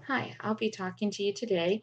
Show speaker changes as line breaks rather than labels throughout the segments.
Hi, I'll be talking to you today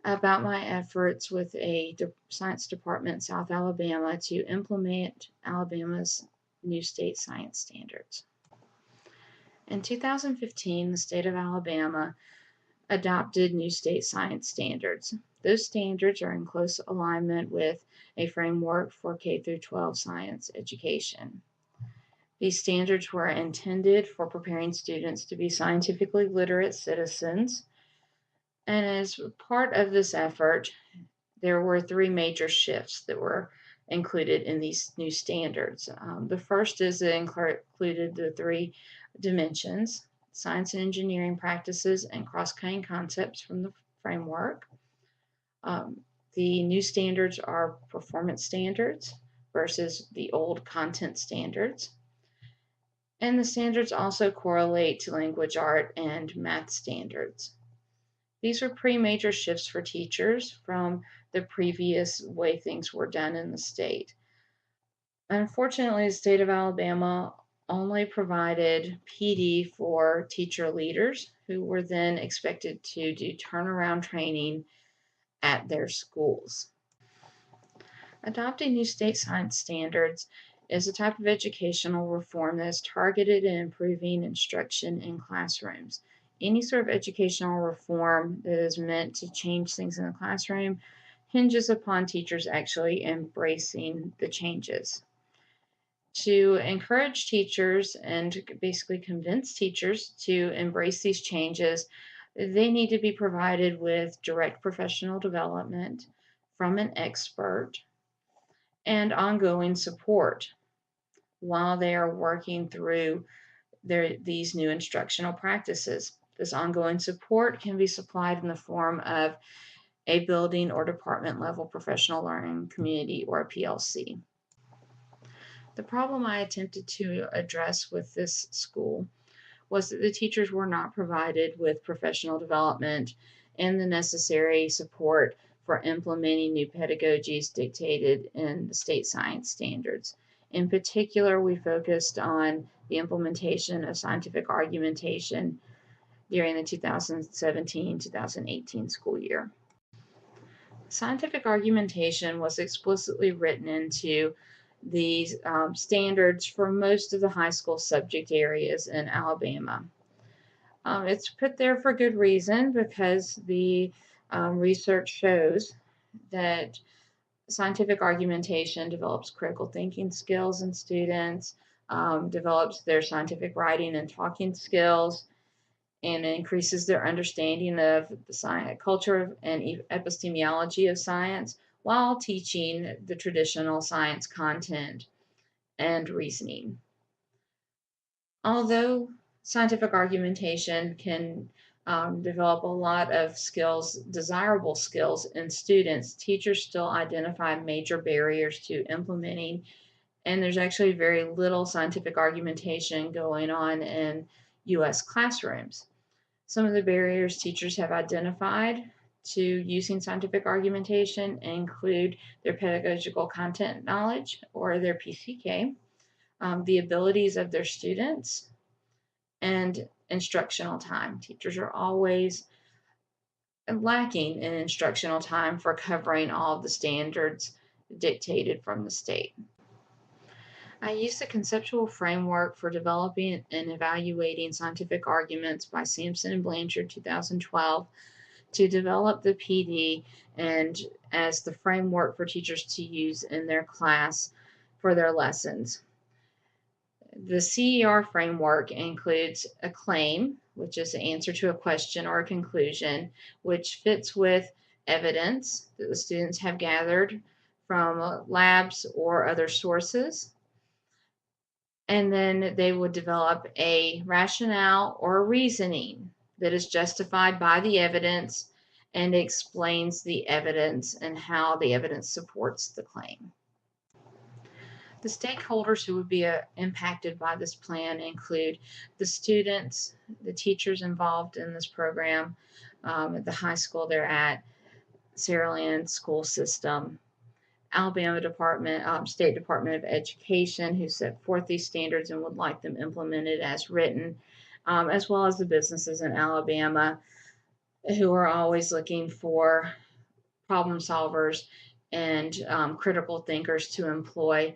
about my efforts with a science department in South Alabama to implement Alabama's new state science standards. In 2015, the state of Alabama adopted new state science standards. Those standards are in close alignment with a framework for K through 12 science education. These standards were intended for preparing students to be scientifically literate citizens. And as part of this effort, there were three major shifts that were included in these new standards. The first is it included the three dimensions: science and engineering practices and cross-cutting concepts from the framework. The new standards are performance standards versus the old content standards. And the standards also correlate to language art and math standards. These were pretty major shifts for teachers from the previous way things were done in the state. Unfortunately, the state of Alabama only provided PD for teacher leaders who were then expected to do turnaround training at their schools. Adopting new state science standards is a type of educational reform that is targeted at improving instruction in classrooms. Any sort of educational reform that is meant to change things in the classroom hinges upon teachers actually embracing the changes. To encourage teachers and basically convince teachers to embrace these changes, they need to be provided with direct professional development from an expert and ongoing support while they are working through these new instructional practices. This ongoing support can be supplied in the form of a building or department level professional learning community, or a PLC. The problem I attempted to address with this school was that the teachers were not provided with professional development and the necessary support for implementing new pedagogies dictated in the state science standards. In particular, we focused on the implementation of scientific argumentation during the 2017-2018 school year. Scientific argumentation was explicitly written into the standards for most of the high school subject areas in Alabama. It's put there for good reason because the research shows that scientific argumentation develops critical thinking skills in students, develops their scientific writing and talking skills, and increases their understanding of the science, culture and epistemology of science while teaching the traditional science content and reasoning. Although scientific argumentation can develop a lot of skills, desirable skills in students, teachers still identify major barriers to implementing, and there's actually very little scientific argumentation going on in U.S. classrooms. Some of the barriers teachers have identified to using scientific argumentation include their pedagogical content knowledge, or their PCK, the abilities of their students, and instructional time. Teachers are always lacking in instructional time for covering all of the standards dictated from the state. I used the conceptual framework for developing and evaluating scientific arguments by Sampson and Blanchard 2012 to develop the PD and as the framework for teachers to use in their class for their lessons. The CER framework includes a claim, which is the answer to a question or a conclusion, which fits with evidence that the students have gathered from labs or other sources. And then they would develop a rationale or a reasoning that is justified by the evidence and explains the evidence and how the evidence supports the claim. The stakeholders who would be impacted by this plan include the students, the teachers involved in this program, at the high school they're at, Saraland school system, Alabama State Department of Education, who set forth these standards and would like them implemented as written, as well as the businesses in Alabama, who are always looking for problem solvers and critical thinkers to employ.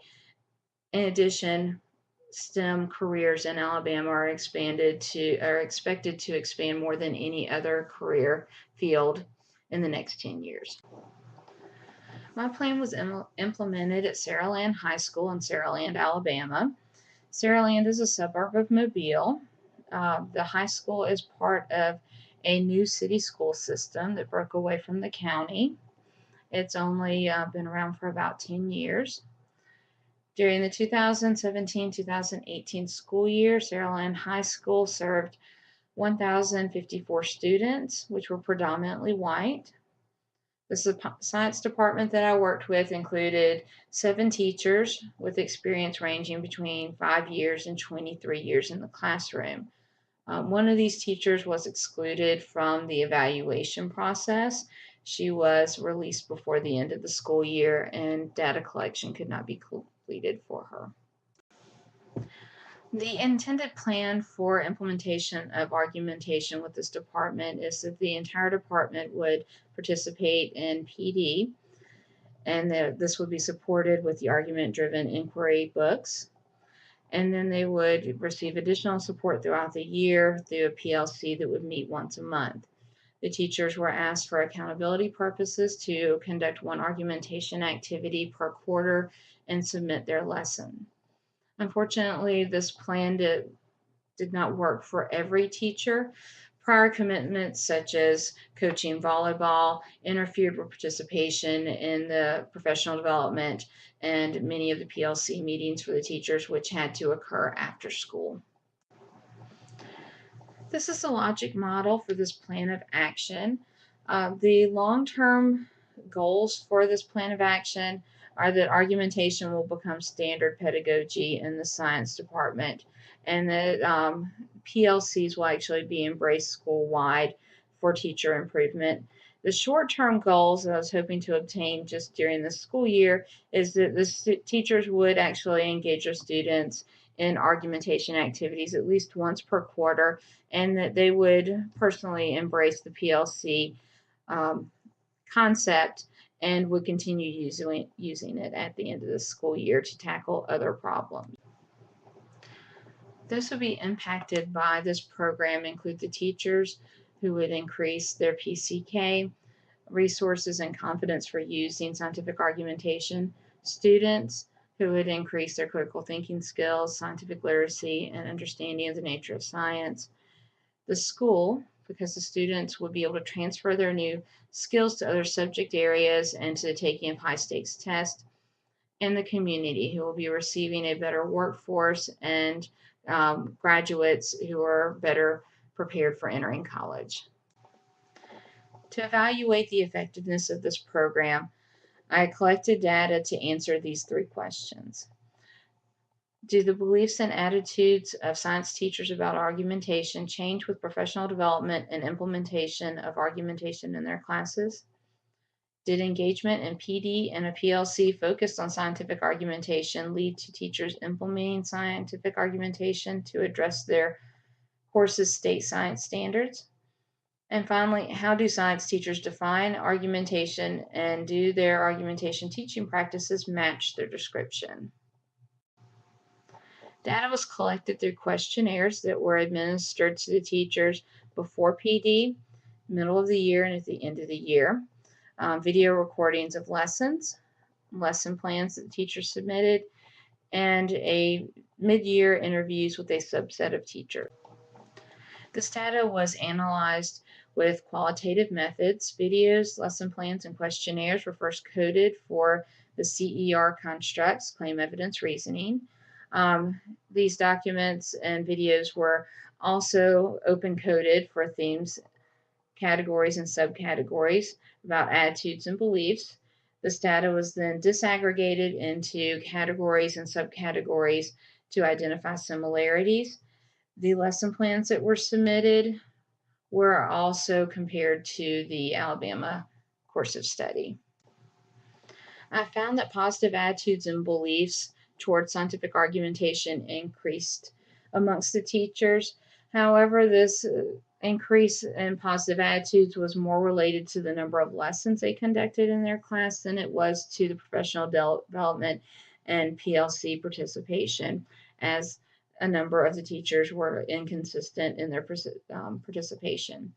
In addition, STEM careers in Alabama are expected to expand more than any other career field in the next 10 years. My plan was implemented at Saraland High School in Saraland, Alabama. Saraland is a suburb of Mobile. The high school is part of a new city school system that broke away from the county. It's only been around for about 10 years. During the 2017-2018 school year, Saraland High School served 1,054 students, which were predominantly white. The science department that I worked with included 7 teachers with experience ranging between 5 years and 23 years in the classroom. One of these teachers was excluded from the evaluation process. She was released before the end of the school year, and data collection could not be completed for her. The intended plan for implementation of argumentation with this department is that the entire department would participate in PD, and this would be supported with the argument-driven inquiry books. And then they would receive additional support throughout the year through a PLC that would meet once a month. The teachers were asked for accountability purposes to conduct one argumentation activity per quarter and submit their lesson. Unfortunately, this plan did not work for every teacher. Prior commitments such as coaching volleyball interfered with participation in the professional development and many of the PLC meetings for the teachers, which had to occur after school. This is the logic model for this plan of action. The long-term goals for this plan of action are that argumentation will become standard pedagogy in the science department, and that PLCs will actually be embraced school-wide for teacher improvement. The short-term goals that I was hoping to obtain just during the school year is that the teachers would actually engage their students in argumentation activities at least once per quarter, and that they would personally embrace the PLC concept and would continue using it at the end of the school year to tackle other problems. Those who would be impacted by this program include the teachers, who would increase their PCK, resources and confidence for using scientific argumentation, students, who would increase their critical thinking skills, scientific literacy, and understanding of the nature of science, the school, because the students would be able to transfer their new skills to other subject areas and to taking of high-stakes tests, and the community, who will be receiving a better workforce and graduates who are better prepared for entering college. To evaluate the effectiveness of this program, I collected data to answer these 3 questions. Do the beliefs and attitudes of science teachers about argumentation change with professional development and implementation of argumentation in their classes? Did engagement in PD and a PLC focused on scientific argumentation lead to teachers implementing scientific argumentation to address their course's state science standards? And finally, how do science teachers define argumentation, and do their argumentation teaching practices match their description? Data was collected through questionnaires that were administered to the teachers before PD, middle of the year, and at the end of the year. Video recordings of lessons, lesson plans that the teachers submitted, and a mid-year interviews with a subset of teachers. This data was analyzed with qualitative methods. Videos, lesson plans, and questionnaires were first coded for the CER constructs, claim, evidence, reasoning. These documents and videos were also open-coded for themes, categories, and subcategories about attitudes and beliefs. This data was then disaggregated into categories and subcategories to identify similarities. The lesson plans that were submitted were also compared to the Alabama course of study. I found that positive attitudes and beliefs towards scientific argumentation increased amongst the teachers. However, this increase in positive attitudes was more related to the number of lessons they conducted in their class than it was to the professional development and PLC participation, as a number of the teachers were inconsistent in their participation.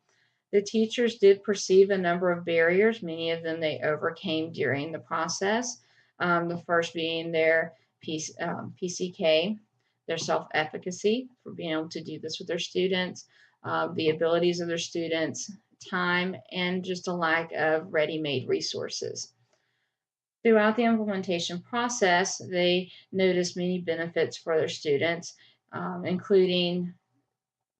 The teachers did perceive a number of barriers, many of them they overcame during the process. The first being their PCK, their self efficacy for being able to do this with their students, the abilities of their students, time, and just a lack of ready made resources. Throughout the implementation process, they noticed many benefits for their students, including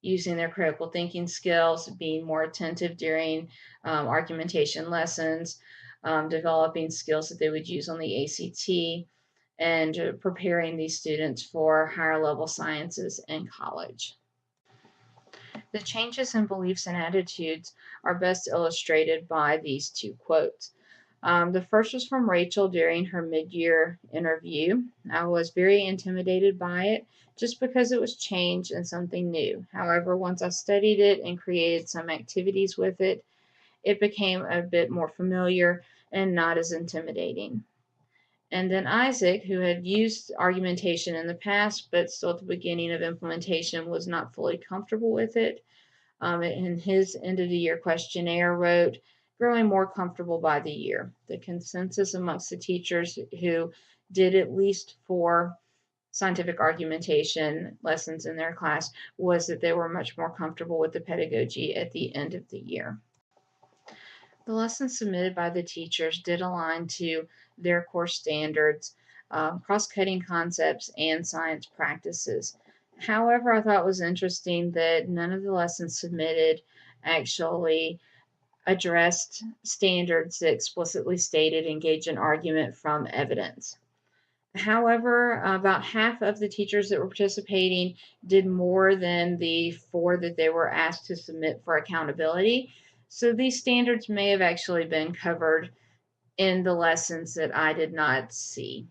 using their critical thinking skills, being more attentive during argumentation lessons, developing skills that they would use on the ACT, and preparing these students for higher level sciences in college. The changes in beliefs and attitudes are best illustrated by these two quotes. The first was from Rachel during her mid-year interview. I was very intimidated by it just because it was change and something new. However, once I studied it and created some activities with it, it became a bit more familiar and not as intimidating. And then Isaac, who had used argumentation in the past, but still at the beginning of implementation was not fully comfortable with it, in his end of the year questionnaire wrote, growing more comfortable by the year. The consensus amongst the teachers who did at least 4 scientific argumentation lessons in their class was that they were much more comfortable with the pedagogy at the end of the year. The lessons submitted by the teachers did align to their course standards, cross-cutting concepts, and science practices. However, I thought it was interesting that none of the lessons submitted actually addressed standards that explicitly stated engage in argument from evidence. However, about half of the teachers that were participating did more than the 4 that they were asked to submit for accountability. So these standards may have actually been covered in the lessons that I did not see.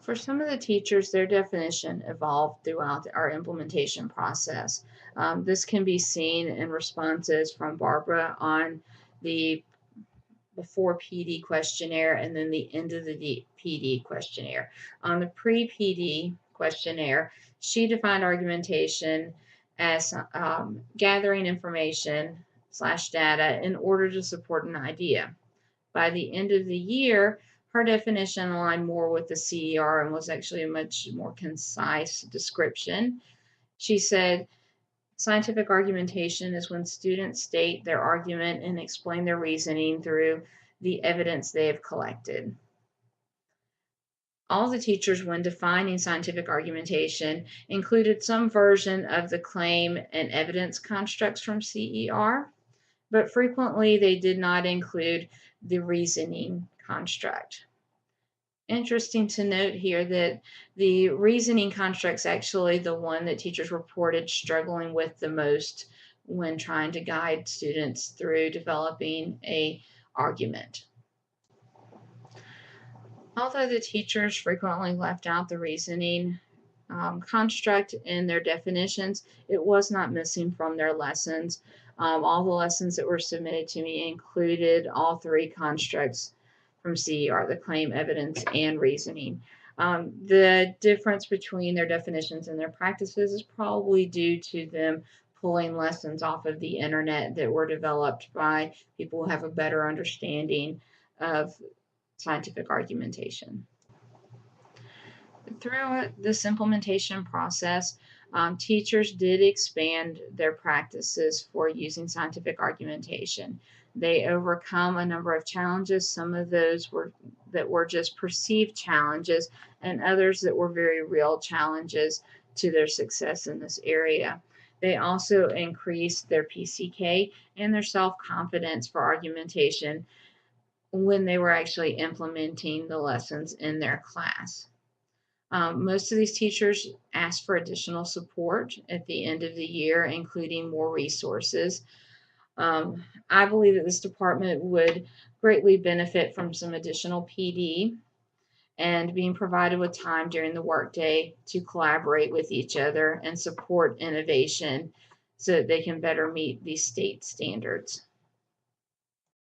For some of the teachers, their definition evolved throughout our implementation process. This can be seen in responses from Barbara on the before PD questionnaire and then the end of the PD questionnaire. On the pre-PD questionnaire, she defined argumentation as gathering information / data in order to support an idea. By the end of the year, her definition aligned more with the CER and was actually a much more concise description. She said, scientific argumentation is when students state their argument and explain their reasoning through the evidence they have collected. All the teachers, when defining scientific argumentation, included some version of the claim and evidence constructs from CER, but frequently they did not include the reasoning construct. Interesting to note here that the reasoning construct's actually the one that teachers reported struggling with the most when trying to guide students through developing an argument. Although the teachers frequently left out the reasoning construct in their definitions, it was not missing from their lessons. All the lessons that were submitted to me included all 3 constructs from CER, the claim, evidence, and reasoning. The difference between their definitions and their practices is probably due to them pulling lessons off of the internet that were developed by people who have a better understanding of scientific argumentation. Through this implementation process, teachers did expand their practices for using scientific argumentation. They overcome a number of challenges. Some of those were just perceived challenges, and others that were very real challenges to their success in this area. They also increased their PCK and their self-confidence for argumentation when they were actually implementing the lessons in their class. Most of these teachers asked for additional support at the end of the year, including more resources. I believe that this department would greatly benefit from some additional PD and being provided with time during the workday to collaborate with each other and support innovation so that they can better meet these state standards.